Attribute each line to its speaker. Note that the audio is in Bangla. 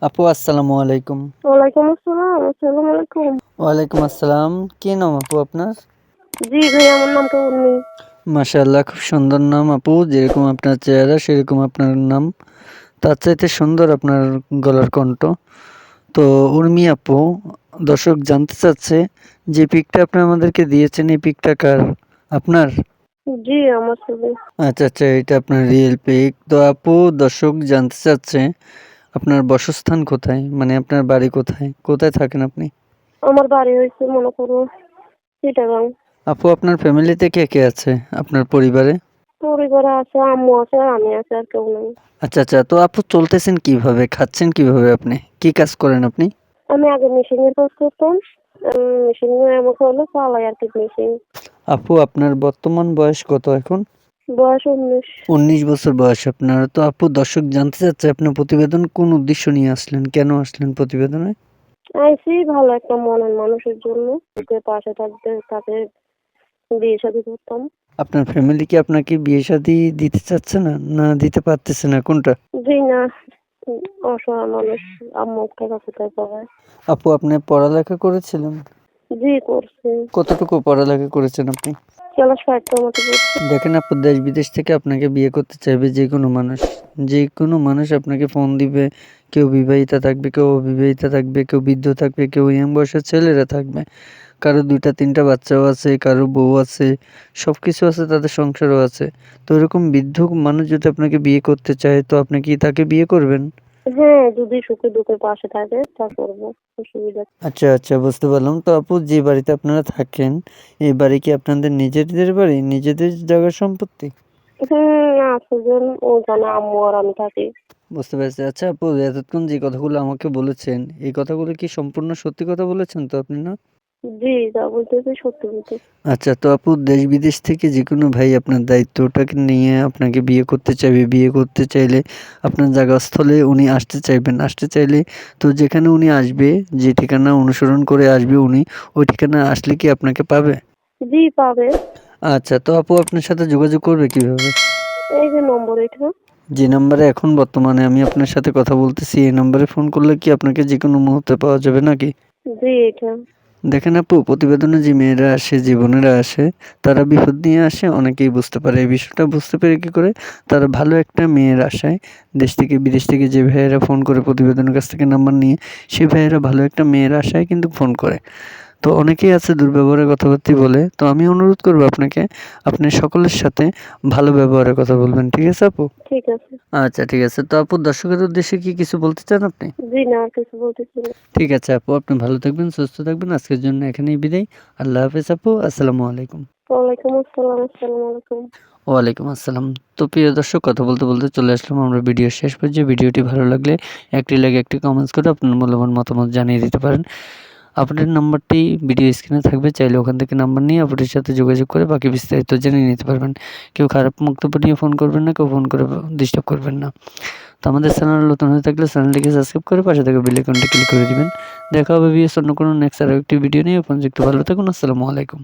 Speaker 1: আপু আসসালামু আলাইকুম।
Speaker 2: ওয়ালাইকুম আসসালাম। আসসালামু আলাইকুম।
Speaker 1: ওয়ালাইকুম আসসালাম। কি নাম আপু আপনার?
Speaker 2: জি ভাই, আমার নামটা উর্মি।
Speaker 1: মাশাআল্লাহ, খুব সুন্দর নাম আপু। যেরকম আপনার চেহারা সেরকম আপনার নাম। তার চাইতে সুন্দর আপনার গলার কণ্ঠ। তো উর্মি আপু, দর্শক জানতে চাচ্ছে যে পিকটা আপনি আমাদেরকে দিয়েছেন, এই পিকটা কার? আপনার?
Speaker 2: জি, আমার ছবি।
Speaker 1: আচ্ছা আচ্ছা, এটা আপনার রিয়েল পিক। তো আপু, দর্শক জানতে চাচ্ছে আপনার বাসস্থান কোথায়? মানে আপনার বাড়ি কোথায়? কোথায় থাকেন আপনি?
Speaker 2: আমার বাড়ি হয়েছে মনে করো চিটাগাং।
Speaker 1: আপু, আপনার ফ্যামিলিতে কে কে আছে আপনার পরিবারে?
Speaker 2: পরিবারে আছে, আম্মু আছে, আর আমি আছে, আর কেউ নেই।
Speaker 1: আচ্ছা আচ্ছা, তো আপু চলতেছেন কিভাবে, খাচ্ছেন কিভাবে, আপনি কি কাজ করেন আপনি?
Speaker 2: আমি আগে মেশিনের কাজ করতাম। মেশিন আমাকে হলো চালাই আর কি মেশিন।
Speaker 1: আপু, আপনার বর্তমান বয়স কত এখন?
Speaker 2: বয়স 19।
Speaker 1: 19 বছর বয়স আপনার। তো আপু, দর্শক জানতে চাচ্ছে আপনার প্রতিবেদন কোন উদ্দেশ্য নিয়ে আসলেন, কেন আসলেন প্রতিবেদনে?
Speaker 2: আইসি ভালো একটা মনের মানুষের জন্য, যে পাশে থাকবে তাকে বিয়ে শাদী করতাম।
Speaker 1: আপনার ফ্যামিলি কি আপনাকে বিয়ে শাদী দিতে চাচ্ছে না, না দিতে পারতেছে না, কোনটা?
Speaker 2: জি না, অসহায় মানুষ, আম্মু টাকা কোথায় পাবে।
Speaker 1: আপু, আপনি পড়ালেখা করেছিলেন?
Speaker 2: জি করছি।
Speaker 1: কতটুকু পড়ালেখা করেছেন আপনি?
Speaker 2: ক্লাস 5 মতো পড়ছি।
Speaker 1: দেখেন আপু, দেশ বিদেশ থেকে আপনাকে বিয়ে করতে চাইবে যে কোনো মানুষ। যে কোনো মানুষ আপনাকে ফোন দিবে। কেউ বিবাহিতা থাকবে, কেউ অবিবাহিতা থাকবে, কেউ বৃদ্ধ থাকবে, কেউ ইয়াং বয়সের ছেলেরা থাকবে। কারো 2টা 3টা বাচ্চাও আছে, কারো বউ আছে, সব কিছু আছে, তাদের সংসারও আছে। তো এরকম বৃদ্ধ মানুষ যদি আপনাকে বিয়ে করতে চায়, তো আপনি কি তাকে বিয়ে করবেন?
Speaker 2: হ্যাঁ, যদি সুখে দুঃখে পাশে থাকে তা করবো, অসুবিধা।
Speaker 1: আচ্ছা আচ্ছা, বুঝতে পারলাম। তো আপু, যে বাড়িতে আপনারা থাকেন, এই বাড়ি কি আপনাদের নিজেদের বাড়ি, নিজেদের জায়গার সম্পত্তি?
Speaker 2: আছে জন, ও জানে আম্মু আর আমি থাকি।
Speaker 1: বুঝতে পেরেছি। আচ্ছা আপু, এতক্ষণ যে কথাগুলো আমাকে বলেছেন, এই কথাগুলো কি সম্পূর্ণ সত্যি কথা বলেছেন তো আপনি, না?
Speaker 2: জি, যা বলতেছি সত্যি বলতেছি।
Speaker 1: আচ্ছা, তো আপু, দেশ বিদেশ থেকে যে কোনো ভাই আপনার দায়িত্বটাকে নিয়ে আপনাকে বিয়ে করতে চাইবে, বিয়ে করতে চাইলে আপনার জায়গাস্থলে উনি আসতে চাইবেন, আসতে চাইলে তো যেখানে উনি আসবে, যে ঠিকানা অনুসরণ করে আসবে উনি, ওই ঠিকানা আসলে কি আপনাকে পাবে?
Speaker 2: জি পাবে।
Speaker 1: আচ্ছা, তো আপু আপনার সাথে যোগাযোগ করবে কিভাবে?
Speaker 2: এই যে নম্বর এটা।
Speaker 1: যে নাম্বারে এখন বর্তমানে আমি আপনার সাথে কথা বলতেছি, এই নাম্বারে ফোন করলে কি আপনাকে যে কোনো মুহূর্তে পাওয়া যাবে নাকি?
Speaker 2: জি এটা।
Speaker 1: দেখেন আপু, প্রতিবেদনে যে মেয়েরা আসে, যে বোনেরা আসে, তারা বিপদ নিয়ে আসে, অনেকেই বুঝতে পারে। এই বিষয়টা বুঝতে পেরে কি করে, তারা ভালো একটা মেয়ের আশায় দেশ থেকে বিদেশ থেকে যে ভাইয়েরা ফোন করে প্রতিবেদনের কাছ থেকে নাম্বার নিয়ে, সেই ভাইয়েরা ভালো একটা মেয়ের আশায় কিন্তু ফোন করে। তো অনেকেই আছে দুর্ব্যবহারের কথাবার্তা বলে। তো আমি অনুরোধ করবো আপনাকে, আপনি সকলের সাথে ভালো ব্যবহারের কথা বলবেন, ঠিক আছে আপু?
Speaker 2: ঠিক আছে।
Speaker 1: আচ্ছা ঠিক আছে। তো আপু, দর্শকের উদ্দেশ্যে কি কিছু বলতে চান আপনি?
Speaker 2: জি না, আর কিছু বলতেছি না।
Speaker 1: ঠিক আছে আপু, আপনি ভালো থাকবেন, সুস্থ থাকবেন। আজকের জন্য এখানেই বিদায়। আল্লাহ হাফেজ আপু। আসসালামু আলাইকুম।
Speaker 2: ওয়ালাইকুম আসসালাম। আসসালামু আলাইকুম।
Speaker 1: ওয়ালাইকুম আসসালাম। তো প্রিয় দর্শক, কথা বলতে বলতে চলে আসলাম আমরা ভিডিওর শেষ পর্যায়ে। ভিডিওটি ভালো লাগলে একটি লাইক, একটি কমেন্টস করে আপনার মূল্যবান মতামত জানিয়ে দিতে পারেন। আপনার নাম্বারটি ভিডিও স্ক্রিনে থাকবে, চাইলে ওখান থেকে নাম্বার নিয়ে আপনাদের সাথে যোগাযোগ করে বাকি বিস্তারিত জেনে নিতে পারবেন। কেউ খারাপ বক্তব্য নিয়ে ফোন করবেন না, কেউ ফোন করে ডিস্টার্ব করবেন না। তো আমাদের চ্যানেল নতুন হয়ে থাকলে চ্যানেলটিকে সাবস্ক্রাইব করে পাশে থাকা বেল আইকনটি ক্লিক করে দিবেন। দেখা হবে ভিউয়ার্স অন্য কোনো নেক্সট আরো একটি ভিডিও নিয়ে। আপনারা একটু ভালো থাকুন। আসসালামু আলাইকুম।